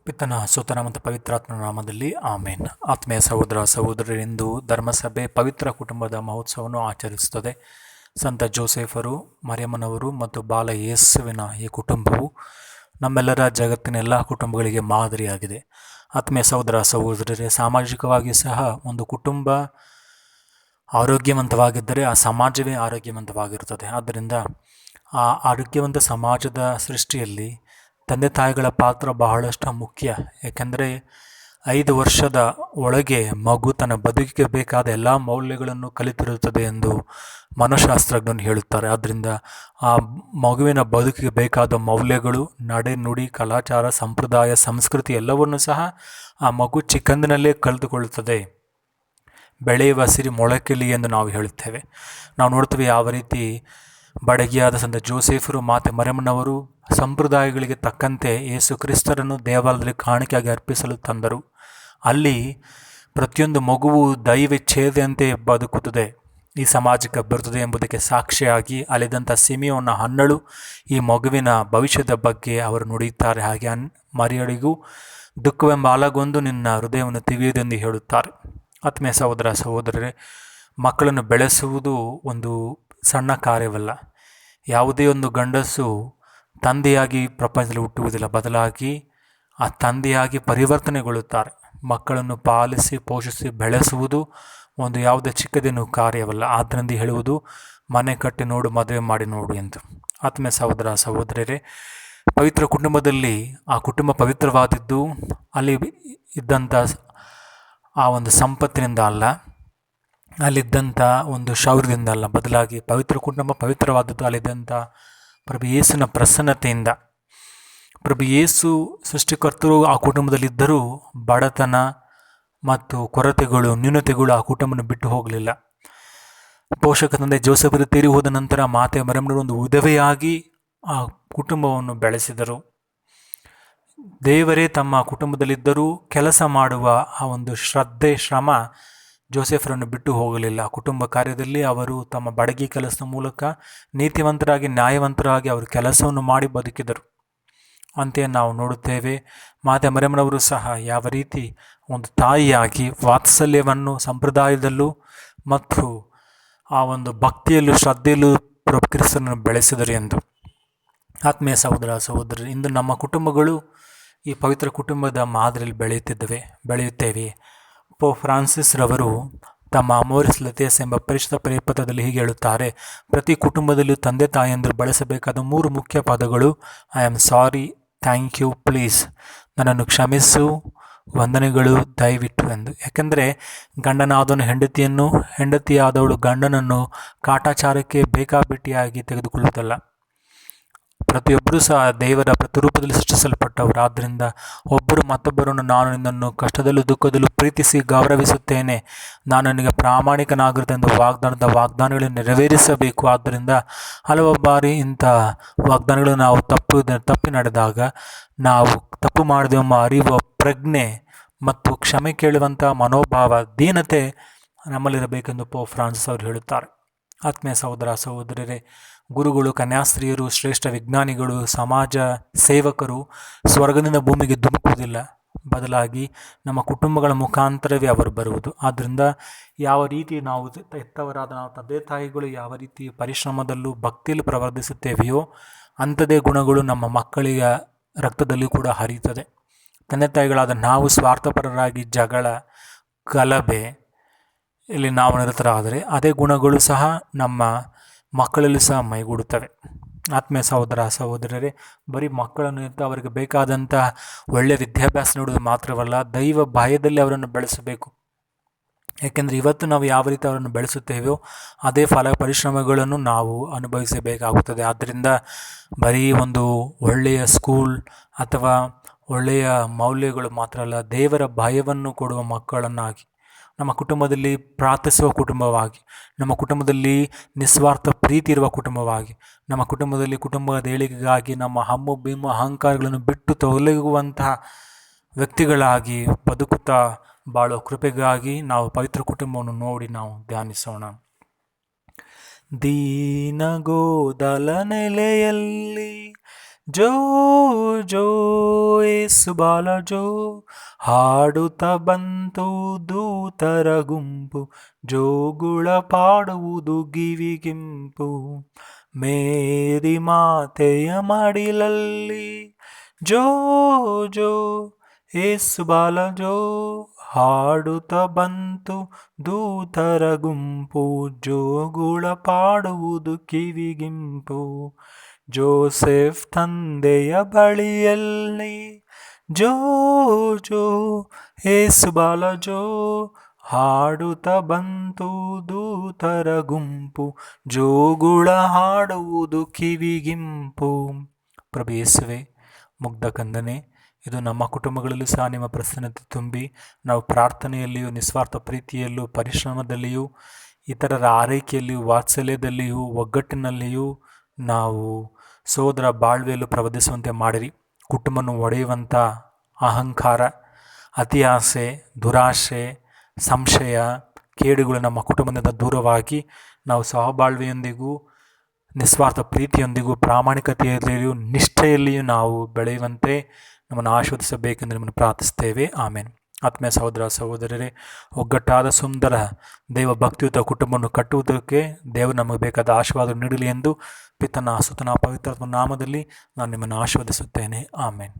ಪಿತನ ಸುತನ ಮತ್ತು ಪವಿತ್ರಾತ್ಮ ನಾಮದಲ್ಲಿ ಆಮೇನ್. ಆತ್ಮೀಯ ಸಹೋದರ ಸಹೋದರರಿಂದು ಧರ್ಮಸಭೆ ಪವಿತ್ರ ಕುಟುಂಬದ ಮಹೋತ್ಸವವನ್ನು ಆಚರಿಸುತ್ತದೆ. ಸಂತ ಜೋಸೆಫರು, ಮರಿಯಮ್ಮನವರು ಮತ್ತು ಬಾಲ ಯೇಸುವಿನ ಈ ಕುಟುಂಬವು ನಮ್ಮೆಲ್ಲರ ಜಗತ್ತಿನ ಎಲ್ಲ ಕುಟುಂಬಗಳಿಗೆ ಮಾದರಿಯಾಗಿದೆ. ಆತ್ಮೀಯ ಸಹೋದರ ಸಹೋದರರೇ, ಸಾಮಾಜಿಕವಾಗಿ ಸಹ ಒಂದು ಕುಟುಂಬ ಆರೋಗ್ಯವಂತವಾಗಿದ್ದರೆ ಆ ಸಮಾಜವೇ ಆರೋಗ್ಯವಂತವಾಗಿರುತ್ತದೆ. ಆದ್ದರಿಂದ ಆ ಆರೋಗ್ಯವಂತ ಸಮಾಜದ ಸೃಷ್ಟಿಯಲ್ಲಿ ತಂದೆ ತಾಯಿಗಳ ಪಾತ್ರ ಬಹಳಷ್ಟು ಮುಖ್ಯ. ಏಕೆಂದರೆ 5 ವರ್ಷದ ಒಳಗೆ ಮಗು ತನ್ನ ಬದುಕಿಗೆ ಬೇಕಾದ ಎಲ್ಲ ಮೌಲ್ಯಗಳನ್ನು ಕಲಿತಿರುತ್ತದೆ ಎಂದು ಮನಃಶಾಸ್ತ್ರಜ್ಞರು ಹೇಳುತ್ತಾರೆ. ಆದ್ದರಿಂದ ಆ ಮಗುವಿನ ಬದುಕಿಗೆ ಬೇಕಾದ ಮೌಲ್ಯಗಳು, ನಡೆ ನುಡಿ, ಕಲಾಚಾರ, ಸಂಪ್ರದಾಯ, ಸಂಸ್ಕೃತಿ ಎಲ್ಲವನ್ನೂ ಸಹ ಆ ಮಗು ಚಿಕ್ಕಂದಿನಲ್ಲೇ ಕಲಿತುಕೊಳ್ಳುತ್ತದೆ. ಬೆಳೆಯುವ ಸಿರಿ ಮೊಳಕೆಲಿ ಎಂದು ನಾವು ಹೇಳುತ್ತೇವೆ. ನಾವು ನೋಡ್ತೇವೆ ಯಾವ ರೀತಿ ಬಡಗಿಯಾದ ಸಂತ ಜೋಸೆಫರು ಮಾತೆ ಮರಿಯಮ್ಮನವರು ಸಂಪ್ರದಾಯಗಳಿಗೆ ತಕ್ಕಂತೆ ಯೇಸು ಕ್ರಿಸ್ತರನ್ನು ದೇವಾಲಯದಲ್ಲಿ ಕಾಣಿಕೆಯಾಗಿ ಅರ್ಪಿಸಲು ತಂದರು. ಅಲ್ಲಿ ಪ್ರತಿಯೊಂದು ಮಗುವು ದೈವಚ್ಛೇದೆಯಂತೆ ಬದುಕುತ್ತದೆ, ಈ ಸಮಾಜಕ್ಕೆ ಬರುತ್ತದೆ ಎಂಬುದಕ್ಕೆ ಸಾಕ್ಷಿಯಾಗಿ ಅಲ್ಲಿದ್ದಂಥ ಸಿಮಿಯೋನ ಹನ್ನಳು ಈ ಮಗುವಿನ ಭವಿಷ್ಯದ ಬಗ್ಗೆ ಅವರು ನುಡಿಯುತ್ತಾರೆ. ಹಾಗೆ ಮರಿಯಳಿಗೂ ದುಃಖವೆಂಬ ಆಲಗೊಂದು ನಿನ್ನ ಹೃದಯವನ್ನು ತಿವಿಯುವುದೆಂದು ಹೇಳುತ್ತಾರೆ. ಆತ್ಮೀಯ ಸಹೋದರ ಸಹೋದರರೇ, ಮಕ್ಕಳನ್ನು ಬೆಳೆಸುವುದು ಒಂದು ಸಣ್ಣ ಕಾರ್ಯವಲ್ಲ. ಯಾವುದೇ ಒಂದು ಗಂಡಸು ತಂದೆಯಾಗಿ ಪ್ರಪಂಚದಲ್ಲಿ ಹುಟ್ಟುವುದಿಲ್ಲ, ಬದಲಾಗಿ ಆ ತಂದೆಯಾಗಿ ಪರಿವರ್ತನೆಗೊಳ್ಳುತ್ತಾರೆ. ಮಕ್ಕಳನ್ನು ಪಾಲಿಸಿ ಪೋಷಿಸಿ ಬೆಳೆಸುವುದು ಒಂದು ಯಾವುದೇ ಚಿಕ್ಕದೇನು ಕಾರ್ಯವಲ್ಲ. ಆದ್ದರಿಂದ ಹೇಳುವುದು ಮನೆ ಕಟ್ಟಿ ನೋಡು, ಮದುವೆ ಮಾಡಿ ನೋಡು ಎಂದು. ಆತ್ಮೀಯ ಸಹೋದರ ಸಹೋದರರೇ, ಪವಿತ್ರ ಕುಟುಂಬದಲ್ಲಿ ಆ ಕುಟುಂಬ ಪವಿತ್ರವಾದದ್ದು ಅಲ್ಲಿ ಇದ್ದಂಥ ಆ ಒಂದು ಸಂಪತ್ತಿನಿಂದ ಅಲ್ಲ, ಅಲ್ಲಿದ್ದಂಥ ಒಂದು ಶೌರ್ಯದಿಂದ ಅಲ್ಲ, ಬದಲಾಗಿ ಪವಿತ್ರ ಕುಟುಂಬ ಪವಿತ್ರವಾದದ್ದು ಅಲ್ಲಿದ್ದಂಥ ಪ್ರಭು ಯೇಸುವಿನ ಪ್ರಸನ್ನತೆಯಿಂದ. ಪ್ರಭು ಯೇಸು ಸೃಷ್ಟಿಕರ್ತರು ಆ ಕುಟುಂಬದಲ್ಲಿದ್ದರೂ ಬಡತನ ಮತ್ತು ಕೊರತೆಗಳು, ನ್ಯೂನತೆಗಳು ಆ ಕುಟುಂಬನ ಬಿಟ್ಟು ಹೋಗಲಿಲ್ಲ. ಪೋಷಕ ತಂದೆ ಜೋಸೆಫರು ತೀರಿ ಹೋದ ನಂತರ ಮಾತೆ ಮರಿಯಮ್ಮನವರು ಒಂದು ವಿಧವೆಯಾಗಿ ಆ ಕುಟುಂಬವನ್ನು ಬೆಳೆಸಿದರು. ದೇವರೇ ತಮ್ಮ ಕುಟುಂಬದಲ್ಲಿದ್ದರೂ ಕೆಲಸ ಮಾಡುವ ಆ ಒಂದು ಶ್ರದ್ಧೆ, ಶ್ರಮ ಜೋಸೆಫರನ್ನು ಬಿಟ್ಟು ಹೋಗಲಿಲ್ಲ. ಕುಟುಂಬ ಕಾರ್ಯದಲ್ಲಿ ಅವರು ತಮ್ಮ ಬಡಗಿ ಕೆಲಸದ ಮೂಲಕ ನೀತಿವಂತರಾಗಿ, ನ್ಯಾಯವಂತರಾಗಿ ಅವರು ಕೆಲಸವನ್ನು ಮಾಡಿ ಬದುಕಿದರು. ಅಂತೆಯೇ ನಾವು ನೋಡುತ್ತೇವೆ ಮಾತೆ ಮರಿಯಮ್ಮನವರು ಸಹ ಯಾವ ರೀತಿ ಒಂದು ತಾಯಿಯಾಗಿ ವಾತ್ಸಲ್ಯವನ್ನು ಸಂಪ್ರದಾಯದಲ್ಲೂ ಮತ್ತು ಆ ಒಂದು ಭಕ್ತಿಯಲ್ಲೂ ಶ್ರದ್ಧೆಯಲ್ಲೂ ಪ್ರಭು ಕ್ರಿಸ್ತನನ್ನು ಬೆಳೆಸಿದರು ಎಂದು. ಆತ್ಮೀಯ ಸಹೋದರ ಸಹೋದರರು, ಇಂದು ನಮ್ಮ ಕುಟುಂಬಗಳು ಈ ಪವಿತ್ರ ಕುಟುಂಬದ ಮಾದರಿಯಲ್ಲಿ ಬೆಳೆಯುತ್ತೇವೆ. ಪೋಪ್ ಫ್ರಾನ್ಸಿಸ್ ರವರು ತಮ್ಮ ಅಮೋರಿಸ್ ಲೆತಿಯಸ್ ಎಂಬ ಪರಿಶುದ್ಧ ಪರಿಪತ್ರದಲ್ಲಿ ಹೀಗೆ ಹೇಳುತ್ತಾರೆ: ಪ್ರತಿ ಕುಟುಂಬದಲ್ಲೂ ತಂದೆ ತಾಯಿಯಂದರು ಬಳಸಬೇಕಾದ 3 ಮುಖ್ಯ ಪದಗಳು I am sorry, thank you, please. ನನ್ನನ್ನು ಕ್ಷಮಿಸು, ವಂದನೆಗಳು, ದಯವಿಟ್ಟು ಎಂದು. ಯಾಕೆಂದರೆ ಗಂಡನಾದವನು ಹೆಂಡತಿಯನ್ನು, ಹೆಂಡತಿಯಾದವಳು ಗಂಡನನ್ನು ಕಾಟಾಚಾರಕ್ಕೆ ಬೇಕಾಬಿಟ್ಟಿಯಾಗಿ ತೆಗೆದುಕೊಳ್ಳುವುದಲ್ಲ. ಪ್ರತಿಯೊಬ್ಬರೂ ಸಹ ದೇವರ ಪ್ರತಿರೂಪದಲ್ಲಿ ಸೃಷ್ಟಿಸಲ್ಪಟ್ಟವರು. ಆದ್ದರಿಂದ ಒಬ್ಬರು ಮತ್ತೊಬ್ಬರನ್ನು ನಾನು ನಿನ್ನನ್ನು ಕಷ್ಟದಲ್ಲೂ ದುಃಖದಲ್ಲೂ ಪ್ರೀತಿಸಿ ಗೌರವಿಸುತ್ತೇನೆ, ನಾನು ನಿನಗೆ ಪ್ರಾಮಾಣಿಕನಾಗಿರುತ್ತೇನೆ ವಾಗ್ದಾನಗಳನ್ನು ನೆರವೇರಿಸಬೇಕು. ಆದ್ದರಿಂದ ಹಲವು ಬಾರಿ ಇಂಥ ವಾಗ್ದಾನಗಳನ್ನು ನಾವು ತಪ್ಪಿ ನಡೆದಾಗ, ನಾವು ತಪ್ಪು ಮಾಡಿದೆಂಬ ಅರಿವು, ಪ್ರಜ್ಞೆ ಮತ್ತು ಕ್ಷಮೆ ಕೇಳುವಂಥ ಮನೋಭಾವ, ದೀನತೆ ನಮ್ಮಲ್ಲಿರಬೇಕೆಂದು ಪೋಪ್ ಫ್ರಾನ್ಸಿಸ್ ಅವರು ಹೇಳುತ್ತಾರೆ. ಆತ್ಮೀಯ ಸಹೋದರ ಸಹೋದರರೇ, ಗುರುಗಳು, ಕನ್ಯಾಸ್ತ್ರೀಯರು, ಶ್ರೇಷ್ಠ ವಿಜ್ಞಾನಿಗಳು, ಸಮಾಜ ಸೇವಕರು ಸ್ವರ್ಗದಿಂದ ಭೂಮಿಗೆ ಧುಮುಕುವುದಿಲ್ಲ, ಬದಲಾಗಿ ನಮ್ಮ ಕುಟುಂಬಗಳ ಮುಖಾಂತರವೇ ಅವರು ಬರುವುದು. ಆದ್ದರಿಂದ ಯಾವ ರೀತಿ ನಾವು ಹೆತ್ತವರಾದ ನಾವು ತಂದೆ ತಾಯಿಗಳು ಯಾವ ರೀತಿ ಪರಿಶ್ರಮದಲ್ಲೂ ಭಕ್ತಿಯಲ್ಲಿ ಪ್ರವರ್ತಿಸುತ್ತೇವೆಯೋ ಅಂಥದೇ ಗುಣಗಳು ನಮ್ಮ ಮಕ್ಕಳಿಗೆ ರಕ್ತದಲ್ಲಿ ಕೂಡ ಹರಿಯುತ್ತದೆ. ತಂದೆ ತಾಯಿಗಳಾದ ನಾವು ಸ್ವಾರ್ಥಪರರಾಗಿ ಜಗಳ, ಗಲಭೆ ಇಲ್ಲಿ ನಾವು ನಿರತರಾದರೆ ಅದೇ ಗುಣಗಳು ಸಹ ನಮ್ಮ ಮಕ್ಕಳಲ್ಲಿ ಸಹ ಮೈಗೂಡುತ್ತವೆ. ಆತ್ಮೀಯ ಸಹೋದರ ಸಹೋದರರೇ, ಬರೀ ಮಕ್ಕಳನ್ನು ಇಟ್ಟು ಅವರಿಗೆ ಬೇಕಾದಂಥ ಒಳ್ಳೆಯ ವಿದ್ಯಾಭ್ಯಾಸ ನೀಡುವುದು ಮಾತ್ರವಲ್ಲ, ದೈವ ಭಯದಲ್ಲಿ ಅವರನ್ನು ಬೆಳೆಸಬೇಕು. ಏಕೆಂದರೆ ಇವತ್ತು ನಾವು ಯಾವ ರೀತಿ ಅವರನ್ನು ಬೆಳೆಸುತ್ತೇವೆಯೋ ಅದೇ ಪರಿಶ್ರಮಗಳನ್ನು ನಾವು ಅನುಭವಿಸಬೇಕಾಗುತ್ತದೆ. ಆದ್ದರಿಂದ ಬರೀ ಒಂದು ಒಳ್ಳೆಯ ಸ್ಕೂಲ್ ಅಥವಾ ಒಳ್ಳೆಯ ಮೌಲ್ಯಗಳು ಮಾತ್ರ ಅಲ್ಲ, ದೇವರ ಭಯವನ್ನು ಕೊಡುವ ಮಕ್ಕಳನ್ನಾಗಿ, ನಮ್ಮ ಕುಟುಂಬದಲ್ಲಿ ಪ್ರಾರ್ಥಿಸುವ ಕುಟುಂಬವಾಗಿ, ನಮ್ಮ ಕುಟುಂಬದಲ್ಲಿ ನಿಸ್ವಾರ್ಥ ಪ್ರೀತಿ ಇರುವ ಕುಟುಂಬವಾಗಿ, ನಮ್ಮ ಕುಟುಂಬದಲ್ಲಿ ಕುಟುಂಬದ ಏಳಿಗೆಗಾಗಿ ನಮ್ಮ ಹಮ್ಮು ಬಿಮ್ಮು ಅಹಂಕಾರಗಳನ್ನು ಬಿಟ್ಟು ತೊಲಗುವಂತಹ ವ್ಯಕ್ತಿಗಳಾಗಿ ಬದುಕುತ್ತಾ ಬಾಳುವ ಕೃಪೆಗಾಗಿ ನಾವು ಪವಿತ್ರ ಕುಟುಂಬವನ್ನು ನೋಡಿ ನಾವು ಧ್ಯಾನಿಸೋಣ. ದೀನಗೋದಲ ನೆಲೆಯಲ್ಲಿ ಜೋ ಜೋ ಏಸು ಬಾಲಜೋ ಹಾಡುತ್ತ ಬಂತು ದೂತರ ಗುಂಪು, ಜೋಗುಳ ಪಾಡುವುದು ಗಿವಿಗಿಂಪು. ಮೇರಿ ಮಾತೆಯ ಮಡಿಲಲ್ಲಿ ಜೋ ಜೋ ಏಸು ಬಾಲಜೋ ಹಾಡುತ್ತ ಬಂತು ದೂತರ ಗುಂಪು, ಜೋಗುಳ ಪಾಡುವುದು ಕಿವಿಗಿಂಪು. ಜೋಸೆಫ್ ತಂದೆಯ ಬಳಿಯಲ್ಲಿ ಜೋ ಜೋ ಏಸು ಬಾಲಜೋ ಹಾಡುತ್ತ ಬಂತು ದೂತರ ಗುಂಪು, ಜೋಗುಳ ಹಾಡುವುದು ಕಿವಿಗಿಂಪು. ಪ್ರಭು ಯೇಸುವೆ, ಮುಗ್ಧ ಕಂದನೆ, ಇದು ನಮ್ಮ ಕುಟುಂಬಗಳಲ್ಲೂ ಸಹ ನಿಮ್ಮ ಪ್ರಸನ್ನತೆ ತುಂಬಿ ನಾವು ಪ್ರಾರ್ಥನೆಯಲ್ಲಿಯೂ ನಿಸ್ವಾರ್ಥ ಪ್ರೀತಿಯಲ್ಲೂ ಪರಿಶ್ರಮದಲ್ಲಿಯೂ ಇತರರ ಆರೈಕೆಯಲ್ಲಿಯೂ ವಾತ್ಸಲ್ಯದಲ್ಲಿಯೂ ಒಗ್ಗಟ್ಟಿನಲ್ಲಿಯೂ ನಾವು ಸೋದರ ಬಾಳ್ವೆಯಲ್ಲೂ ಪ್ರವರ್ತಿಸುವಂತೆ ಮಾಡಿರಿ. ಕುಟುಂಬವನ್ನು ಒಡೆಯುವಂಥ ಅಹಂಕಾರ, ಅತಿ ಆಸೆ, ದುರಾಶೆ, ಸಂಶಯ, ಕೇಡುಗಳು ನಮ್ಮ ಕುಟುಂಬದಿಂದ ದೂರವಾಗಿ ನಾವು ಸಹಬಾಳ್ವೆಯೊಂದಿಗೂ ನಿಸ್ವಾರ್ಥ ಪ್ರೀತಿಯೊಂದಿಗೂ ಪ್ರಾಮಾಣಿಕತೆಯಲ್ಲಿಯೂ ನಿಷ್ಠೆಯಲ್ಲಿಯೂ ನಾವು ಬೆಳೆಯುವಂತೆ ನಮ್ಮನ್ನು ಆಶೀರ್ವದಿಸಬೇಕೆಂದು ನಿಮ್ಮನ್ನು ಪ್ರಾರ್ಥಿಸ್ತೇವೆ. ಆಮೇನ್. ಆತ್ಮೀಯ ಸಹೋದರ ಸಹೋದರರೇ, ಒಗ್ಗಟ್ಟಾದ ಸುಂದರ ದೇವ ಭಕ್ತಿಯುತ ಕುಟುಂಬವನ್ನು ಕಟ್ಟುವುದಕ್ಕೆ ದೇವರು ನಮಗೆ ಬೇಕಾದ ಆಶೀರ್ವಾದ ನೀಡಲಿ ಎಂದು ಪಿತನ ಸುತನ ಪವಿತ್ರ ನಾಮದಲ್ಲಿ ನಾನು ನಿಮ್ಮನ್ನು ಆಶೀರ್ವದಿಸುತ್ತೇನೆ. ಆಮೇನ್.